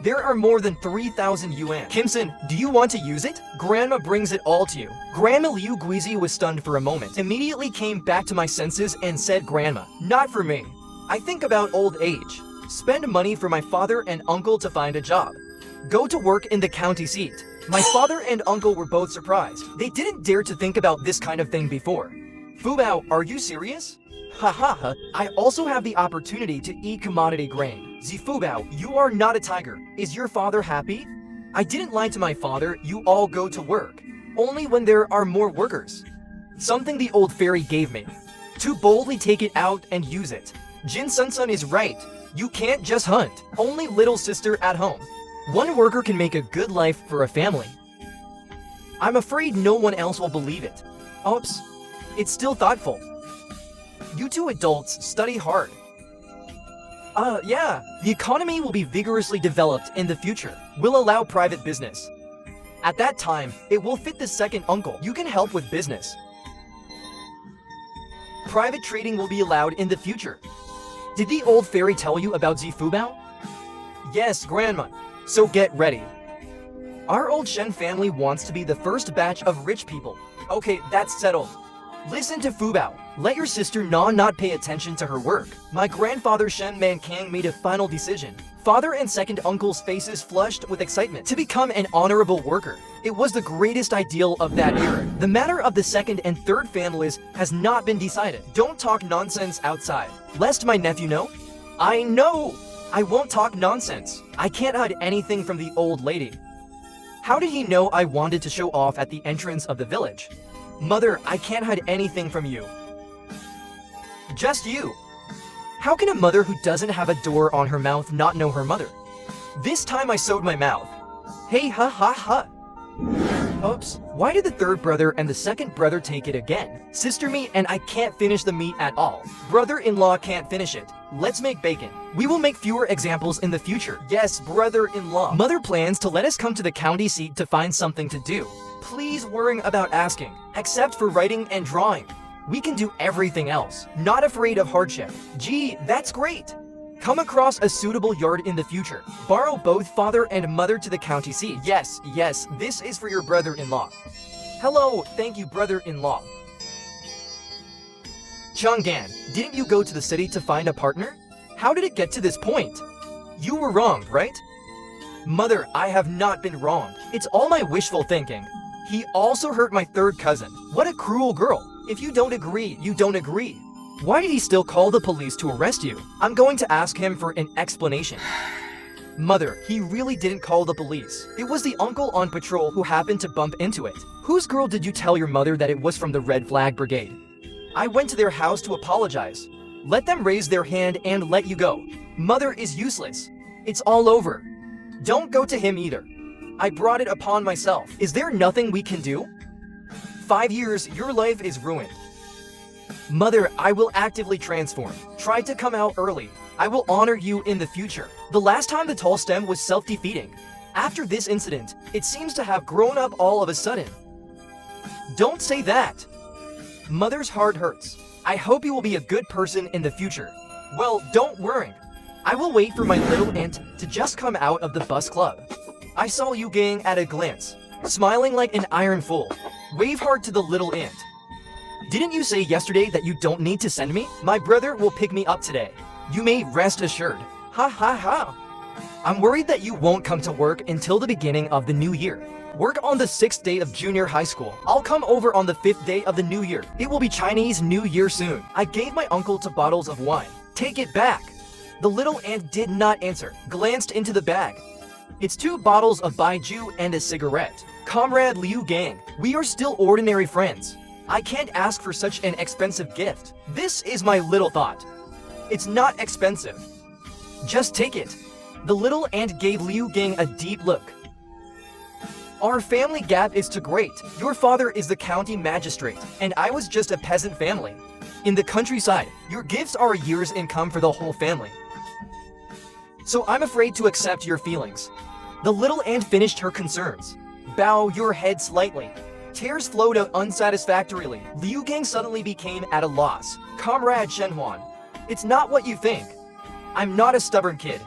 There are more than 3,000 yuan. Kimson, do you want to use it? Grandma brings it all to you. Grandma Liu Guizi was stunned for a moment, immediately came back to my senses and said, Grandma, not for me. I think about old age. Spend money for my father and uncle to find a job. Go to work in the county seat. My father and uncle were both surprised. They didn't dare to think about this kind of thing before. Fubao, are you serious? Haha, I also have the opportunity to eat commodity grain. Zifubao, you are not a tiger. Is your father happy? I didn't lie to my father, you all go to work. Only when there are more workers. Something the old fairy gave me. To boldly take it out and use it. Jin Sun is right. You can't just hunt. Only little sister at home. One worker can make a good life for a family. I'm afraid no one else will believe it. Oops. It's still thoughtful. You two adults study hard. Yeah. The economy will be vigorously developed in the future. We'll allow private business. At that time, it will fit the second uncle. You can help with business. Private trading will be allowed in the future. Did the old fairy tell you about Zifubao? Yes, Grandma. So get ready. Our old Shen family wants to be the first batch of rich people. Okay, that's settled. Listen to Fubao. Let your sister Na not pay attention to her work. My grandfather Shen Man Kang made a final decision. Father and second uncle's faces flushed with excitement to become an honorable worker. It was the greatest ideal of that era. The matter of the second and third families has not been decided. Don't talk nonsense outside, lest my nephew know. I know! I won't talk nonsense. I can't hide anything from the old lady. How did he know I wanted to show off at the entrance of the village? Mother, I can't hide anything from you. Just you. How can a mother who doesn't have a door on her mouth not know her mother? This time I sewed my mouth. Hey, ha ha ha. Oops, why did the third brother and the second brother take it again? Sister meat and I can't finish the meat at all. Brother-in-law can't finish it. Let's make bacon. We will make fewer examples in the future. Yes, brother-in-law. Mother plans to let us come to the county seat to find something to do. Please worrying about asking, except for writing and drawing. We can do everything else. Not afraid of hardship. Gee, that's great. Come across a suitable yard in the future. Borrow both father and mother to the county seat. Yes, this is for your brother-in-law. Hello, thank you, brother-in-law. Chang'an, didn't you go to the city to find a partner? How did it get to this point? You were wrong, right? Mother, I have not been wrong. It's all my wishful thinking. He also hurt my third cousin. What a cruel girl. If you don't agree, you don't agree. Why did he still call the police to arrest you? I'm going to ask him for an explanation. Mother, he really didn't call the police. It was the uncle on patrol who happened to bump into it. Whose girl did you tell your mother that it was from the Red Flag Brigade? I went to their house to apologize. Let them raise their hand and let you go. Mother is useless. It's all over. Don't go to him either. I brought it upon myself. Is there nothing we can do? 5 years, your life is ruined. Mother, I will actively transform. Try to come out early. I will honor you in the future. The last time the tall stem was self-defeating. After this incident, it seems to have grown up all of a sudden. Don't say that. Mother's heart hurts. I hope you will be a good person in the future. Well, don't worry. I will wait for my little aunt to just come out of the bus club. I saw you gang at a glance, smiling like an iron fool. Wave hard to the little ant. Didn't you say yesterday that you don't need to send me? My brother will pick me up today. You may rest assured. Ha ha ha. I'm worried that you won't come to work until the beginning of the new year. Work on the 6th day of junior high school. I'll come over on the 5th day of the new year. It will be Chinese New Year soon. I gave my uncle 2 bottles of wine. Take it back. The little ant did not answer, glanced into the bag. It's 2 bottles of baijiu and a cigarette. Comrade Liu Gang, we are still ordinary friends. I can't ask for such an expensive gift. This is my little thought. It's not expensive. Just take it. The little ant gave Liu Gang a deep look. Our family gap is too great. Your father is the county magistrate, and I was just a peasant family. In the countryside, your gifts are a year's income for the whole family. So I'm afraid to accept your feelings. The little ant finished her concerns. Bow your head slightly. Tears flowed out unsatisfactorily. Liu Gang suddenly became at a loss. Comrade Shenhuan, it's not what you think. I'm not a stubborn kid.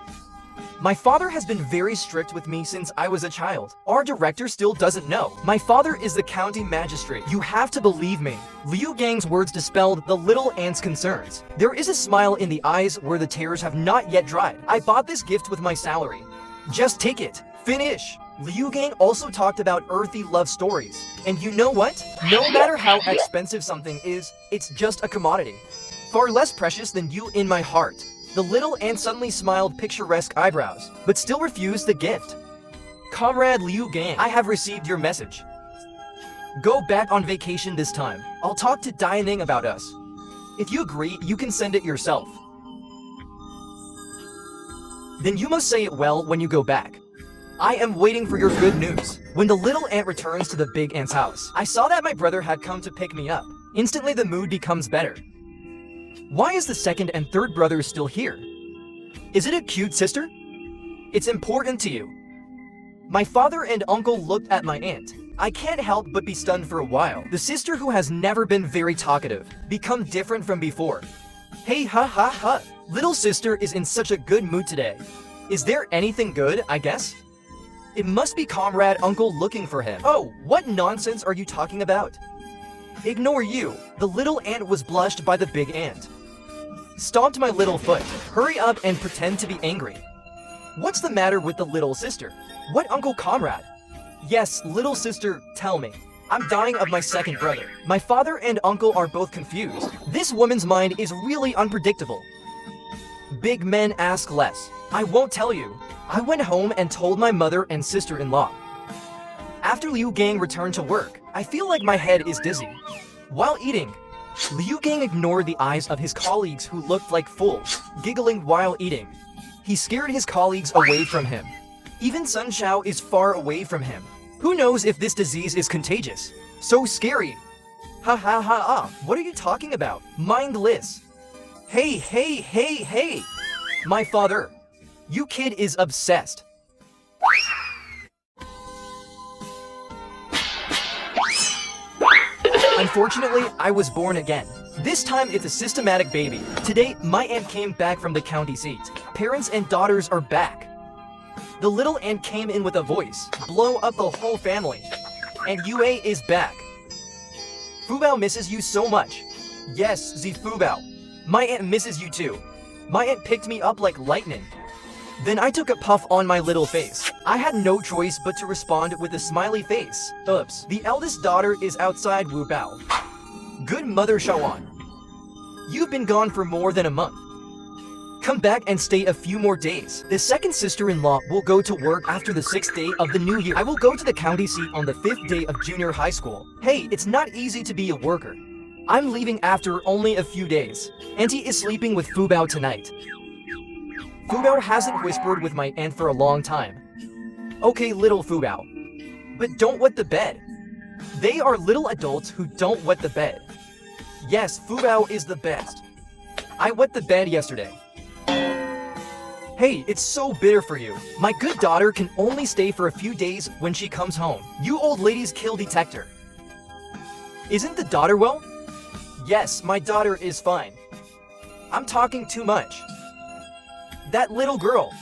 My father has been very strict with me since I was a child. Our director still doesn't know. My father is the county magistrate. You have to believe me. Liu Gang's words dispelled the little ant's concerns. There is a smile in the eyes where the tears have not yet dried. I bought this gift with my salary. Just take it. Finish. Liu Gang also talked about earthy love stories. And you know what? No matter how expensive something is, it's just a commodity. Far less precious than you in my heart. The little ant suddenly smiled picturesque eyebrows, but still refused the gift. Comrade Liu Gang, I have received your message. Go back on vacation this time. I'll talk to Dianing about us. If you agree, you can send it yourself. Then you must say it well when you go back. I am waiting for your good news. When the little ant returns to the big ant's house, I saw that my brother had come to pick me up. Instantly the mood becomes better. Why is the second and third brother still here? Is it a cute sister? It's important to you. My father and uncle looked at my aunt. I can't help but be stunned for a while. The sister who has never been very talkative, become different from before. Hey ha ha ha. Little sister is in such a good mood today. Is there anything good, I guess? It must be comrade uncle looking for him. Oh, what nonsense are you talking about? Ignore you. The little ant was blushed by the big ant. Stomped my little foot. Hurry up and pretend to be angry. What's the matter with the little sister? What uncle comrade? Yes, little sister, tell me. I'm dying of my second brother. My father and uncle are both confused. This woman's mind is really unpredictable. Big men ask less. I won't tell you. I went home and told my mother and sister-in-law. After Liu Gang returned to work, I feel like my head is dizzy. While eating, Liu Gang ignored the eyes of his colleagues who looked like fools, giggling while eating. He scared his colleagues away from him. Even Sun Shao is far away from him. Who knows if this disease is contagious? So scary. Ha ha ha ha, what are you talking about? Mindless. Hey, hey, hey, hey. My father. You kid is obsessed. Unfortunately, I was born again. This time it's a systematic baby. Today, my aunt came back from the county seat. Parents and daughters are back. The little ant came in with a voice. Blow up the whole family. And Yue is back. Fubao misses you so much. Yes, Z Fubao. My aunt misses you too. My aunt picked me up like lightning. Then I took a puff on my little face. I had no choice but to respond with a smiley face. Oops. The eldest daughter is outside Wu Bao. Good mother Shawan. You've been gone for more than a month. Come back and stay a few more days. The second sister-in-law will go to work after the 6th day of the new year. I will go to the county seat on the 5th day of junior high school. Hey, it's not easy to be a worker. I'm leaving after only a few days. Auntie is sleeping with Fubao tonight. Fubao hasn't whispered with my aunt for a long time. Okay, little Fubao. But don't wet the bed. They are little adults who don't wet the bed. Yes, Fubao is the best. I wet the bed yesterday. Hey, it's so bitter for you. My good daughter can only stay for a few days when she comes home. You old ladies kill detector. Isn't the daughter well? Yes, my daughter is fine. I'm talking too much. That little girl.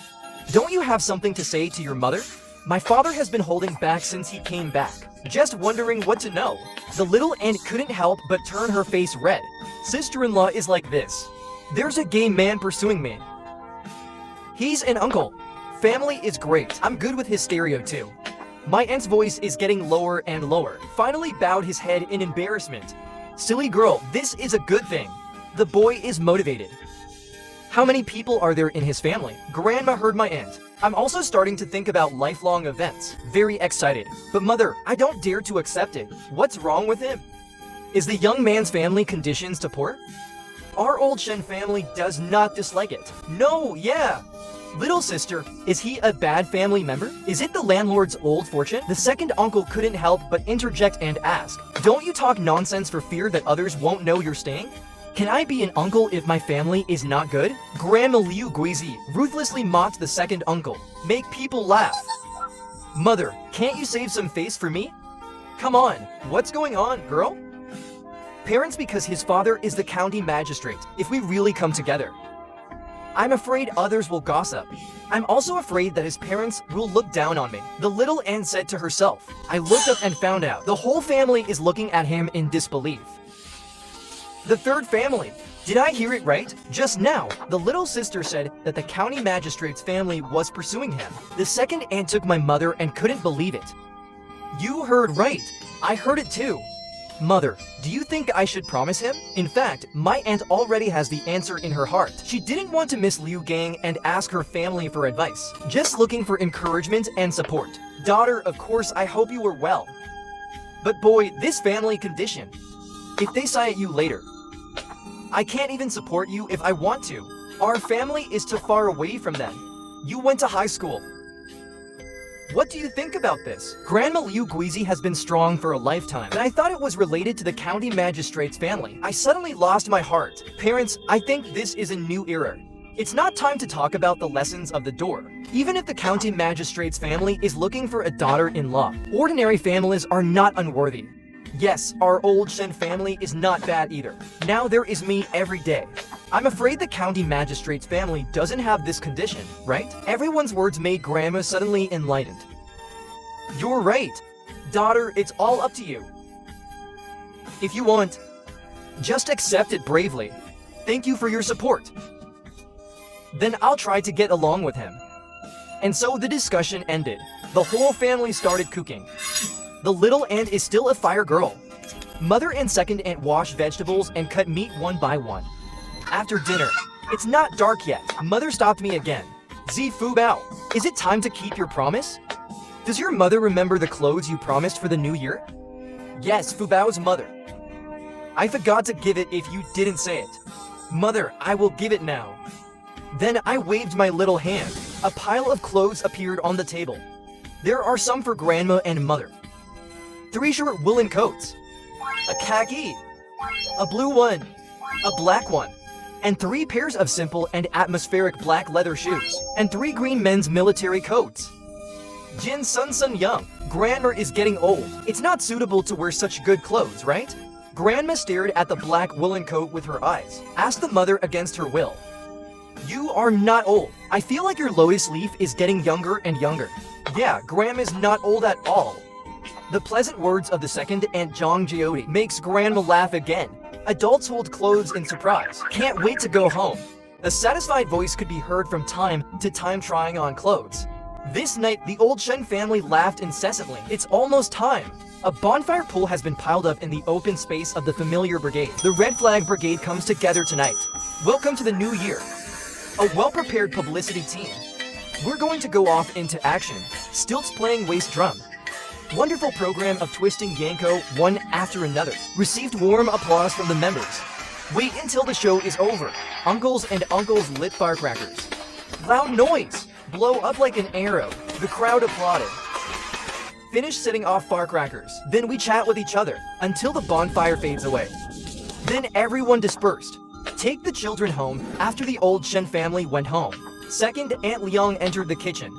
Don't you have something to say to your mother? My father has been holding back since he came back. Just wondering what to know. The little ant couldn't help but turn her face red. Sister-in-law is like this. There's a gay man pursuing me. He's an uncle. Family is great. I'm good with his stereo too. My aunt's voice is getting lower and lower. Finally bowed his head in embarrassment. Silly girl, this is a good thing. The boy is motivated. How many people are there in his family? Grandma heard my aunt. I'm also starting to think about lifelong events. Very excited. But mother, I don't dare to accept it. What's wrong with him? Is the young man's family conditions to poor? Our old Shen family does not dislike it. No, yeah. Little sister, is he a bad family member? Is it the landlord's old fortune? The second uncle couldn't help but interject and ask, don't you talk nonsense for fear that others won't know you're staying? Can I be an uncle if my family is not good? Grandma Liu Guizi ruthlessly mocked the second uncle. Make people laugh. Mother, can't you save some face for me? Come on, what's going on, girl? Parents because his father is the county magistrate, if we really come together. I'm afraid others will gossip. I'm also afraid that his parents will look down on me. The little ant said to herself. I looked up and found out the whole family is looking at him in disbelief. The third family. Did I hear it right? Just now, the little sister said that the county magistrate's family was pursuing him. The second aunt took my mother and couldn't believe it. You heard right. I heard it too. Mother, do you think I should promise him? In fact, my aunt already has the answer in her heart. She didn't want to miss Liu Gang and ask her family for advice. Just looking for encouragement and support. Daughter, of course, I hope you are well. But boy, this family condition. If they sigh at you later, I can't even support you if I want to. Our family is too far away from them. You went to high school. What do you think about this? Grandma Liu Guizi has been strong for a lifetime, and I thought it was related to the county magistrate's family. I suddenly lost my heart. Parents, I think this is a new era. It's not time to talk about the lessons of the door. Even if the county magistrate's family is looking for a daughter-in-law, ordinary families are not unworthy. Yes, our old Shen family is not bad either. Now there is me every day. I'm afraid the county magistrate's family doesn't have this condition, right? Everyone's words made Grandma suddenly enlightened. You're right. Daughter, it's all up to you. If you want, just accept it bravely. Thank you for your support. Then I'll try to get along with him. And so the discussion ended. The whole family started cooking. The little ant is still a fire girl. Mother and second aunt wash vegetables and cut meat one by one. After dinner, it's not dark yet. Mother stopped me again. Fu Bao, is it time to keep your promise? Does your mother remember the clothes you promised for the new year? Yes, Fu Bao's mother. I forgot to give it if you didn't say it. Mother, I will give it now. Then I waved my little hand. A pile of clothes appeared on the table. There are some for Grandma and Mother. 3 short woolen coats, a khaki, a blue one, a black one, and 3 pairs of simple and atmospheric black leather shoes, and 3 green men's military coats. Jin Sun Sun Young, Grandma is getting old. It's not suitable to wear such good clothes, right? Grandma stared at the black woolen coat with her eyes, asked the mother against her will. You are not old. I feel like your lotus leaf is getting younger and younger. Yeah, Grandma's not old at all. The pleasant words of the second aunt Zhang Jiodi makes Grandma laugh again. Adults hold clothes in surprise. Can't wait to go home. A satisfied voice could be heard from time to time trying on clothes. This night, the old Shen family laughed incessantly. It's almost time. A bonfire pool has been piled up in the open space of the familiar brigade. The Red Flag Brigade comes together tonight. Welcome to the new year. A well-prepared publicity team. We're going to go off into action. Stilts playing waist drum. Wonderful program of twisting Yanko one after another. Received warm applause from the members. Wait until the show is over. Uncles and uncles lit firecrackers. Loud noise. Blow up like an arrow. The crowd applauded. Finish setting off firecrackers. Then we chat with each other until the bonfire fades away. Then everyone dispersed. Take the children home after the old Shen family went home. Second Aunt Liang entered the kitchen.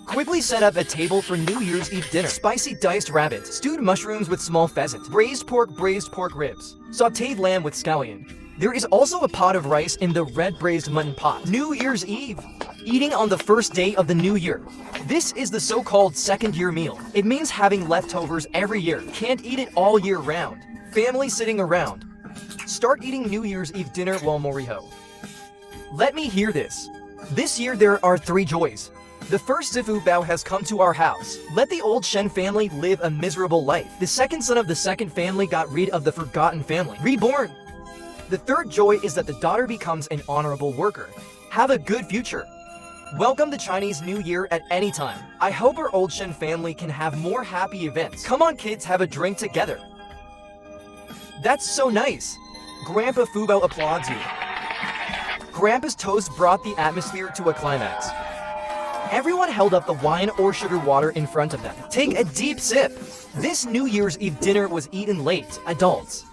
Quickly set up a table for New Year's Eve dinner. Spicy diced rabbit, stewed mushrooms with small pheasant, braised pork ribs, sautéed lamb with scallion. There is also a pot of rice in the red braised mutton pot. New Year's Eve. Eating on the first day of the new year. This is the so-called second year meal. It means having leftovers every year. Can't eat it all year round. Family sitting around. Start eating New Year's Eve dinner while Moriho. Let me hear this. This year there are 3 joys. The first Zifu Bao has come to our house. Let the old Shen family live a miserable life. The second son of the second family got rid of the forgotten family. Reborn. The third joy is that the daughter becomes an honorable worker. Have a good future. Welcome the Chinese New Year at any time. I hope our old Shen family can have more happy events. Come on kids, have a drink together. That's so nice. Grandpa Fubao applauds you. Grandpa's toast brought the atmosphere to a climax. Everyone held up the wine or sugar water in front of them. Take a deep sip. This New Year's Eve dinner was eaten late. Adults.